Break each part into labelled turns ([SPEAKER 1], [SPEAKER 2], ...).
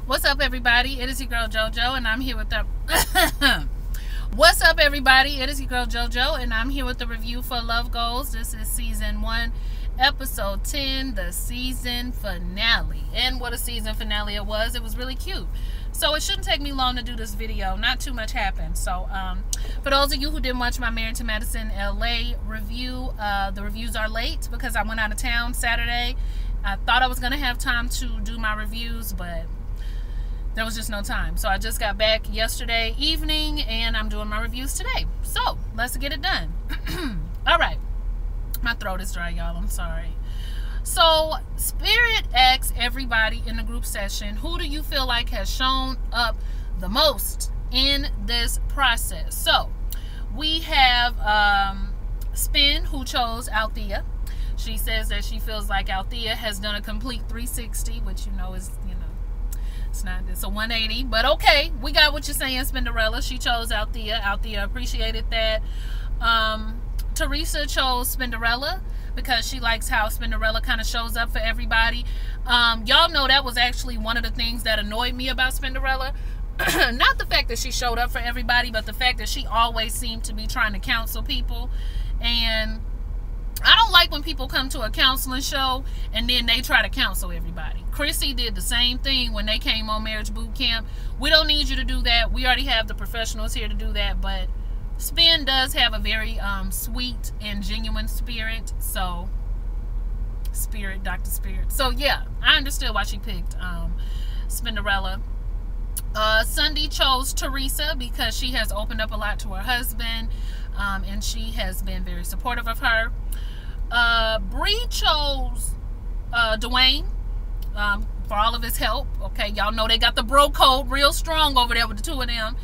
[SPEAKER 1] What's up, everybody? It is your girl JoJo, and I'm here with the. What's up, everybody? It is your girl JoJo, and I'm here with the review for Love Goals. This is season 1, episode 10, the season finale. And what a season finale it was! It was really cute. So it shouldn't take me long to do this video. Not too much happened. So for those of you who didn't watch my Married to Madison LA review, the reviews are late because I went out of town Saturday. I thought I was going to have time to do my reviews, but there was just no time. So I just got back yesterday evening and I'm doing my reviews today. So let's get it done. All right. My throat is dry, y'all. I'm sorry. So Spirit asks everybody in the group session, who do you feel like has shown up the most in this process? So we have Spin, who chose Althea. She says that she feels like Althea has done a complete 360, which is, it's a 180, but okay, we got what you're saying, Spinderella. She chose Althea. Althea appreciated that. Teresa chose Spinderella because she likes how Spinderella kind of shows up for everybody. Y'all know that was actually one of the things that annoyed me about Spinderella. Not the fact that she showed up for everybody, but the fact that she always seemed to be trying to counsel people. And I don't like when people come to a counseling show and then they try to counsel everybody. Chrissy did the same thing when they came on Marriage Boot Camp. We don't need you to do that. We already have the professionals here to do that. But Spin does have a very sweet and genuine spirit. So, Dr. Spirit. So, yeah, I understood why she picked Spinderella. Sunday chose Teresa because she has opened up a lot to her husband. And she has been very supportive of her. Bree chose Dwayne for all of his help. Okay, y'all know they got the bro code real strong over there with the two of them.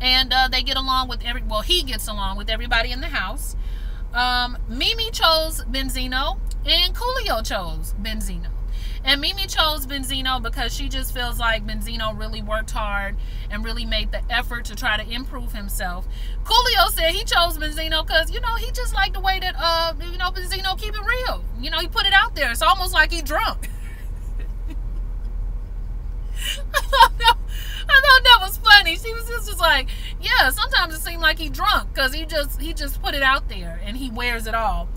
[SPEAKER 1] And they get along with he gets along with everybody in the house. Mimi chose Benzino, and Coolio chose Benzino. And Mimi chose Benzino because she just feels like Benzino really worked hard and really made the effort to try to improve himself. Coolio said he chose Benzino because, he just liked the way that, Benzino keep it real. He put it out there. It's almost like he drunk. I thought that was funny. She was just like, yeah, sometimes it seemed like he drunk because he just put it out there and he wears it all.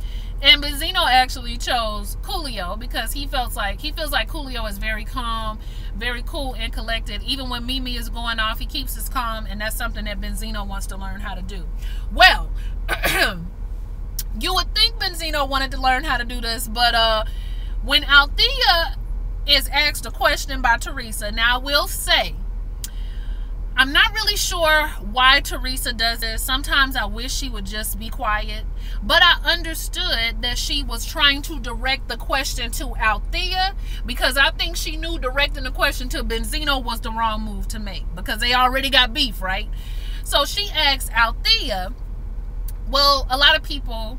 [SPEAKER 1] And Benzino actually chose Coolio because he feels like Coolio is very calm, very cool and collected. Even when Mimi is going off, he keeps his calm, and that's something that Benzino wants to learn how to do. Well, you would think Benzino wanted to learn how to do this, but when Althea is asked a question by Teresa, now I will say, I'm not really sure why Teresa does it. Sometimes I wish she would just be quiet. But I understood that she was trying to direct the question to Althea because I think she knew directing the question to Benzino was the wrong move to make because they already got beef, right? So she asked Althea, well, a lot of people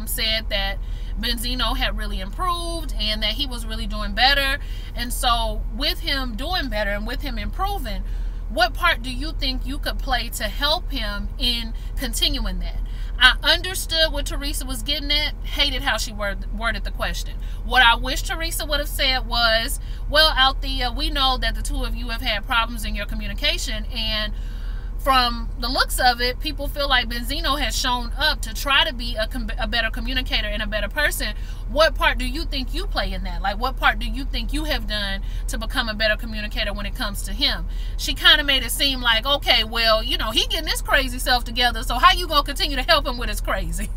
[SPEAKER 1] said that Benzino had really improved and that he was really doing better. And so with him doing better and with him improving, what part do you think you could play to help him in continuing that? I understood what Teresa was getting at, hated how she worded the question. What I wish Teresa would have said was, well, Althea, we know that the two of you have had problems in your communication, and from the looks of it, people feel like Benzino has shown up to try to be a better communicator and a better person. What part do you think you play in that? Like, what part do you think you have done to become a better communicator when it comes to him? She kind of made it seem like, okay, well, he getting his crazy self together, so how you gonna continue to help him with his crazy?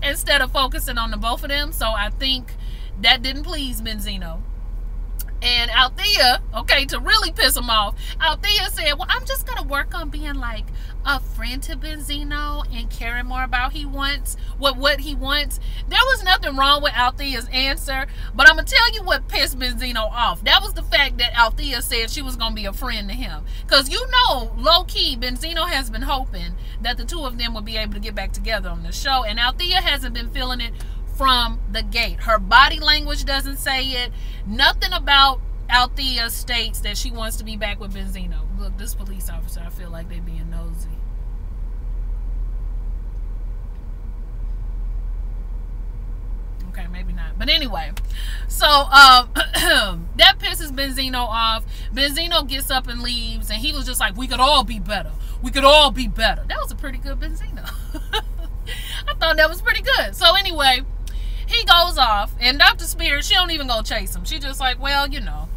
[SPEAKER 1] Instead of focusing on the both of them. So I think that didn't please Benzino. And Althea, okay, to really piss him off, Althea said, well, I'm just going to work on being like a friend to Benzino and caring more about what he wants. There was nothing wrong with Althea's answer, but I'm going to tell you what pissed Benzino off. That was the fact that Althea said she was going to be a friend to him. Because low-key, Benzino has been hoping that the two of them would be able to get back together on the show, and Althea hasn't been feeling it from the gate. Her body language doesn't say it. Nothing about Althea states that she wants to be back with Benzino. Look, this police officer, I feel like they being nosy. Okay, maybe not. But anyway, so that pisses pisses Benzino off. Benzino gets up and leaves, and he was just like, we could all be better. We could all be better. That was a pretty good Benzino. I thought that was pretty good. So anyway, he goes off, and Dr. Spears, she don't even go chase him. She just like, well, you know,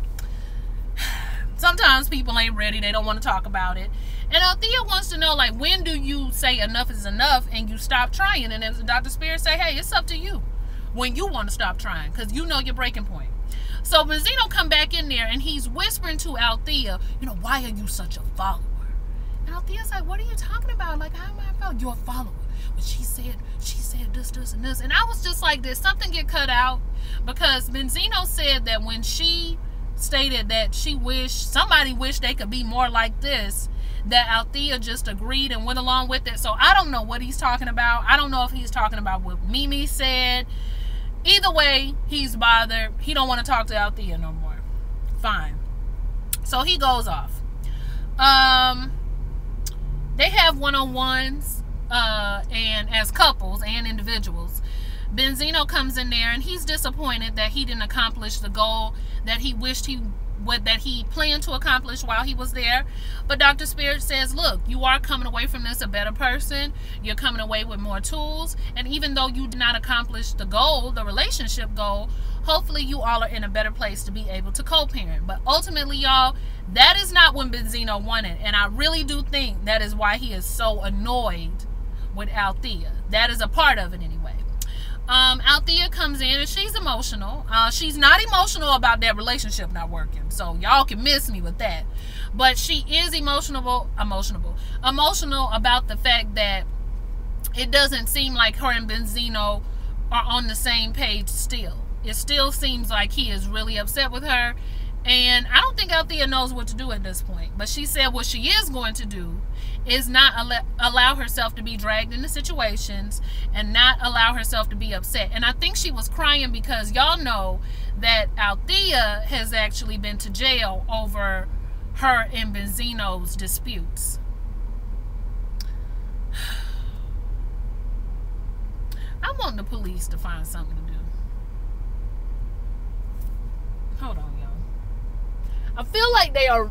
[SPEAKER 1] sometimes people ain't ready. They don't want to talk about it. And Althea wants to know, like, when do you say enough is enough and you stop trying? And then Dr. Spears say, hey, it's up to you when you want to stop trying, because you know your breaking point. So Benzino come back in there, and he's whispering to Althea, you know, why are you such a follower? And Althea's like, what are you talking about? Like, how am I a follower? You're a follower. But she said this, and this. And I was just like, did something get cut out? Because Benzino said that when she stated that somebody wished they could be more like this, that Althea just agreed and went along with it. So I don't know what he's talking about. I don't know if he's talking about what Mimi said. Either way, he's bothered. He don't want to talk to Althea no more. Fine. So he goes off. They have one-on-ones and as couples and individuals. Benzino comes in there, and he's disappointed that he didn't accomplish the goal that he wished that he planned to accomplish while he was there. But Dr. Spears says, look, you are coming away from this a better person. You're coming away with more tools. And even though you did not accomplish the goal, the relationship goal, hopefully you all are in a better place to be able to co-parent. But ultimately, y'all, that is not what Benzino wanted. And I really do think that is why he is so annoyed with Althea. That is a part of it anyway. Althea comes in, and she's emotional. She's not emotional about that relationship not working, so y'all can miss me with that. But she is emotional about the fact that it doesn't seem like her and Benzino are on the same page still. It still seems like he is really upset with her, and I don't think Althea knows what to do at this point. But she said what she is going to do is not allow herself to be dragged into situations and not allow herself to be upset. And I think she was crying because y'all know that Althea has actually been to jail over her and Benzino's disputes. I want the police to find something to do. Hold on, y'all. I feel like they are...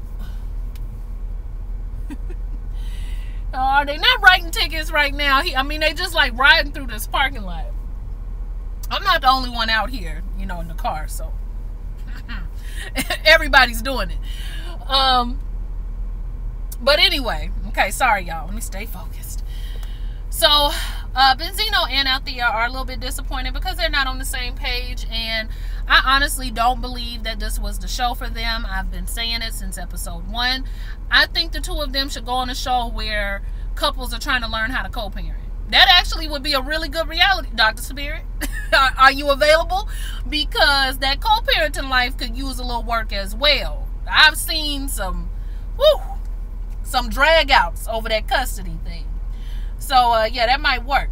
[SPEAKER 1] Are they not writing tickets right now? I mean, they just like riding through this parking lot. I'm not the only one out here, you know, in the car, so everybody's doing it. But anyway, okay, sorry y'all. Let me stay focused. So Benzino and Althea are a little bit disappointed because they're not on the same page, and I honestly don't believe that this was the show for them. I've been saying it since episode 1. I think the two of them should go on a show where couples are trying to learn how to co-parent. That actually would be a really good reality, Dr. Spirit. Are you available? Because that co-parenting life could use a little work as well. I've seen some drag outs over that custody thing. So, yeah, that might work.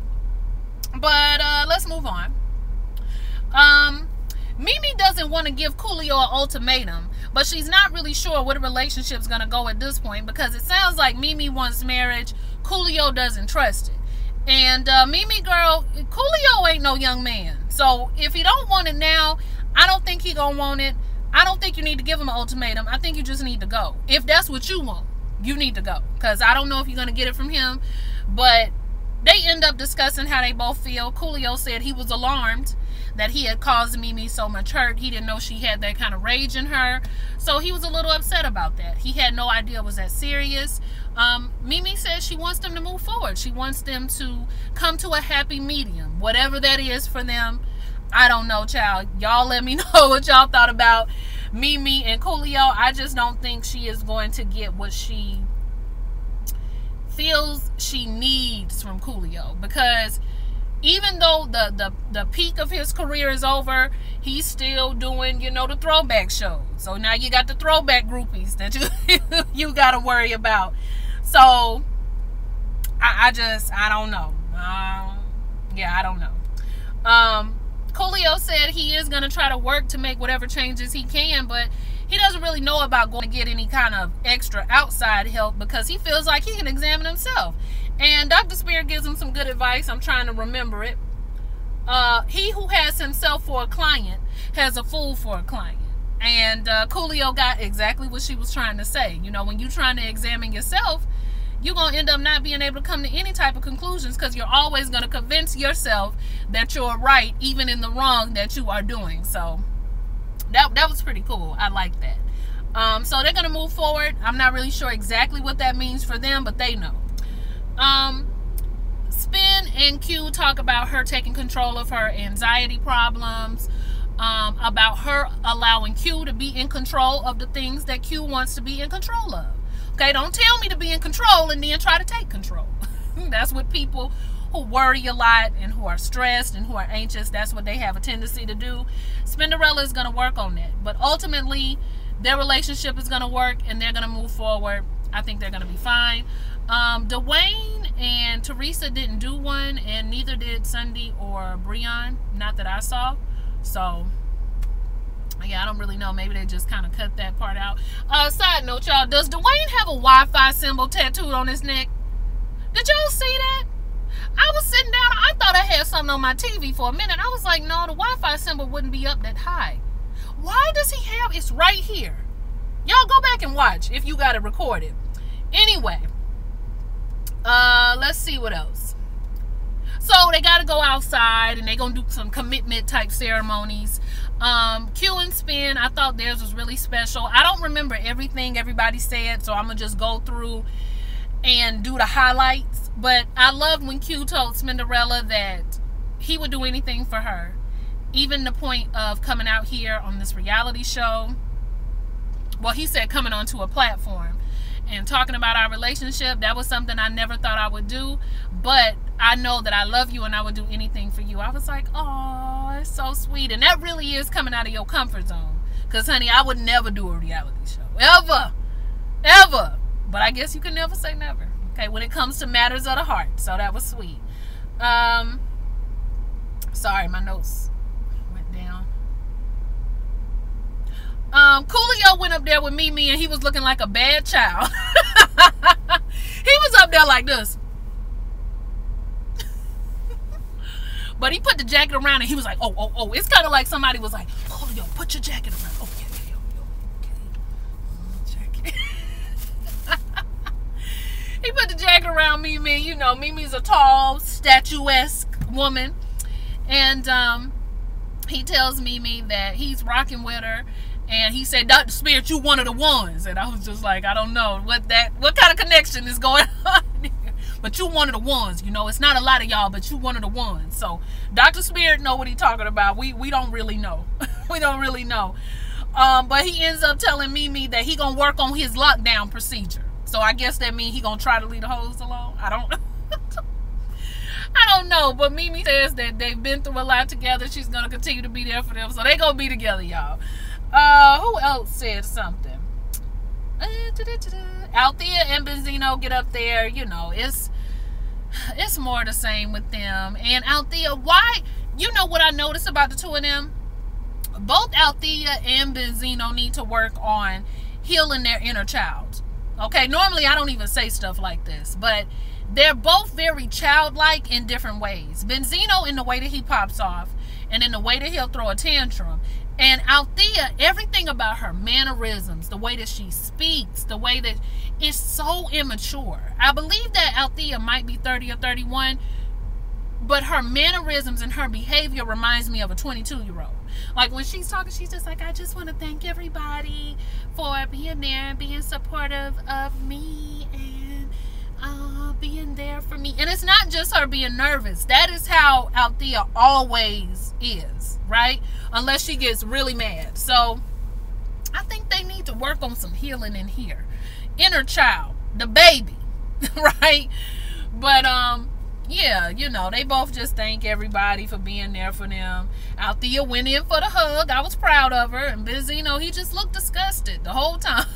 [SPEAKER 1] But let's move on. Mimi doesn't want to give Coolio an ultimatum, but she's not really sure where the relationship's going to go at this point, because it sounds like Mimi wants marriage. Coolio doesn't trust it. And Mimi, girl, Coolio ain't no young man. So if he don't want it now, I don't think he gonna want it. I don't think you need to give him an ultimatum. I think you just need to go. If that's what you want, you need to go. Because I don't know if you're going to get it from him. But they end up discussing how they both feel. Coolio said he was alarmed that he had caused Mimi so much hurt. He didn't know she had that kind of rage in her. So he was a little upset about that. He had no idea it was that serious. Mimi says she wants them to move forward. She wants them to come to a happy medium. Whatever that is for them, I don't know, child. Y'all let me know what y'all thought about Mimi and Coolio. I just don't think she is going to get what she feels she needs from Coolio, because even though the peak of his career is over, he's still doing, you know, the throwback shows. So now you got the throwback groupies that you got to worry about. So I don't know. Yeah, I don't know. Coolio said he is going to try to work to make whatever changes he can, but he doesn't really know about going to get any kind of extra outside help, because he feels like he can examine himself. And Dr. Spear gives him some good advice. I'm trying to remember it. He who has himself for a client has a fool for a client. And Coolio got exactly what she was trying to say. You know, when you're trying to examine yourself, you're going to end up not being able to come to any type of conclusions, because you're always going to convince yourself that you're right, even in the wrong that you are doing. So that was pretty cool. I like that. So they're going to move forward. I'm not really sure exactly what that means for them, but they know. Spin and Q talk about her taking control of her anxiety problems, about her allowing Q to be in control of the things that Q wants to be in control of. Okay, don't tell me to be in control and then try to take control. That's what people who worry a lot and who are stressed and who are anxious, that's what they have a tendency to do. Spinderella is going to work on that. But ultimately, their relationship is going to work and they're going to move forward. I think they're going to be fine. Dwayne and Teresa didn't do one, and neither did Sunday or Breon. Not that I saw. So yeah, I don't really know. Maybe they just kind of cut that part out. Side note, y'all, does Dwayne have a Wi-Fi symbol tattooed on his neck? Did y'all see that? I was sitting down. I thought I had something on my TV for a minute. I was like, no, the Wi-Fi symbol wouldn't be up that high. Why does he have it's right here? Y'all go back and watch if you got it recorded. Anyway, let's see what else. So they got to go outside and they're going to do some commitment type ceremonies. Q and Spin, I thought theirs was really special. I don't remember everything everybody said, so I'm going to just go through and do the highlights. But I loved when Q told Spinderella that he would do anything for her. Even the point of coming out here on this reality show. Well, he said coming onto a platform and talking about our relationship. That was something I never thought I would do. But I know that I love you and I would do anything for you. I was like, oh, it's so sweet. And that really is coming out of your comfort zone. Because, honey, I would never do a reality show. Ever. Ever. But I guess you can never say never. Okay, when it comes to matters of the heart. So that was sweet. Sorry, my notes went down. Coolio went up there with Mimi and he was looking like a bad child. He was up there like this. But he put the jacket around and he was like, oh. It's kind of like somebody was like, Coolio, put your jacket around. Oh, yeah, okay. Jacket. He put the jacket around Mimi. You know, Mimi's a tall, statuesque woman. And he tells Mimi that he's rocking with her. And he said, Dr. Spirit, you one of the ones. And I was just like, I don't know what kind of connection is going on here. But you one of the ones, you know. It's not a lot of y'all, but you one of the ones. So Dr. Spirit know what he's talking about. We don't really know. We don't really know. But he ends up telling Mimi that he gonna work on his lockdown procedure. So I guess that means he gonna try to leave the hoes alone. I don't know. But Mimi says that they've been through a lot together. She's gonna continue to be there for them. So they gonna be together, y'all. Who else said something? Althea and Benzino get up there. You know, it's more the same with them. And Althea, why? You know what I noticed about the two of them? Both Althea and Benzino need to work on healing their inner child. Okay, normally I don't even say stuff like this, but they're both very childlike in different ways. Benzino in the way that he pops off, and in the way that he'll throw a tantrum. And Althea, everything about her mannerisms, the way that she speaks, the way that is so immature. I believe that Althea might be 30 or 31, but her mannerisms and her behavior reminds me of a 22-year-old. Like when she's talking, she's just like, I just want to thank everybody for being there and being supportive of me and being there for me. And it's not just her being nervous. That is how Althea always is, right? Unless she gets really mad. So I think they need to work on some healing in here. Inner child, the baby, right? But yeah, you know, they both just thank everybody for being there for them. Althea went in for the hug. I was proud of her. And Benzino, he just looked disgusted the whole time.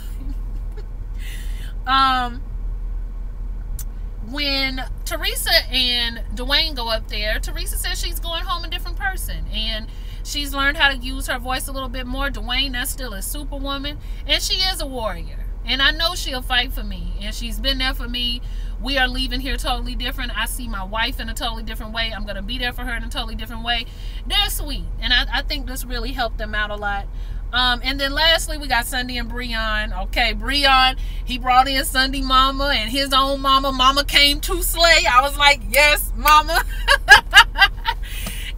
[SPEAKER 1] When Teresa and Dwayne go up there, Teresa says she's going home a different person. And she's learned how to use her voice a little bit more. Dwayne, that's still a superwoman. And she is a warrior. And I know she'll fight for me. And she's been there for me. We are leaving here totally different. I see my wife in a totally different way. I'm going to be there for her in a totally different way. They're sweet. And I think this really helped them out a lot. And then lastly, we got Sunday and Breon. Okay, Breon, he brought in Sunday mama and his own mama. Mama came to slay. I was like, yes, mama.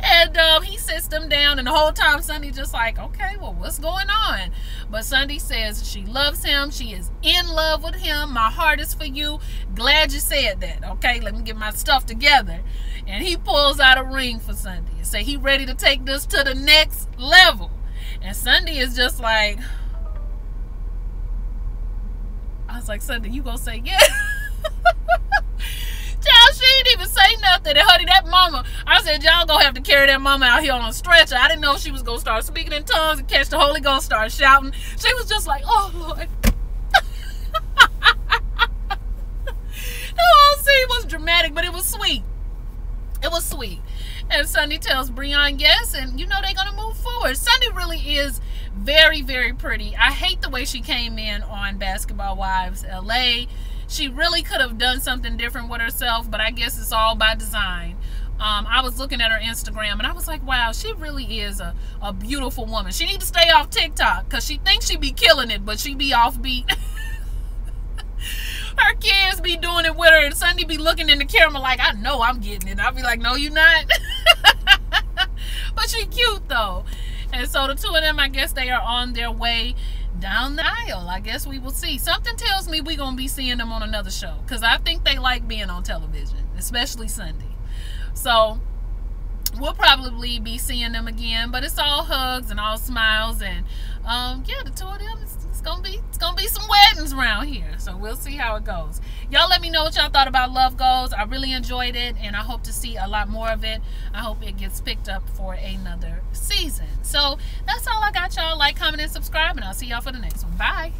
[SPEAKER 1] And he sits them down, and the whole time Sunday just like, okay, well, what's going on? But Sunday says she loves him. She is in love with him. My heart is for you. Glad you said that. Okay, let me get my stuff together. And he pulls out a ring for Sunday and say he ready to take this to the next level. And Sunday is just like, I was like, Sunday, you gonna say yes? Child, she didn't even say nothing. And honey, that mama, I said, y'all gonna have to carry that mama out here on a stretcher. I didn't know she was gonna start speaking in tongues and catch the Holy Ghost, start shouting. She was just like, oh Lord. The whole scene was dramatic, but it was sweet. It was sweet. And Sunday tells Breon yes, and you know they're gonna move forward. Sunday really is very, very pretty. I hate the way she came in on Basketball Wives LA. She really could have done something different with herself, but I guess it's all by design. I was looking at her Instagram, and I was like, wow, she really is a beautiful woman. She needs to stay off TikTok, because she thinks she be killing it, but she be offbeat. Her kids be doing it with her, and Sunday be looking in the camera like, I know I'm getting it. I'll be like, no, you're not. But she cute, though. And so the two of them, I guess they are on their way down the aisle. I guess we will see. Something tells me we're going to be seeing them on another show, because I think they like being on television, especially Sunday. So we'll probably be seeing them again, but it's all hugs and all smiles, and yeah, the two of them, it's gonna be some weddings around here. So we'll see how it goes. Y'all let me know what y'all thought about Love Goes. I really enjoyed it, and I hope to see a lot more of it. I hope it gets picked up for another season. So that's all I got, y'all. Like, comment, and subscribe, and I'll see y'all for the next one. Bye.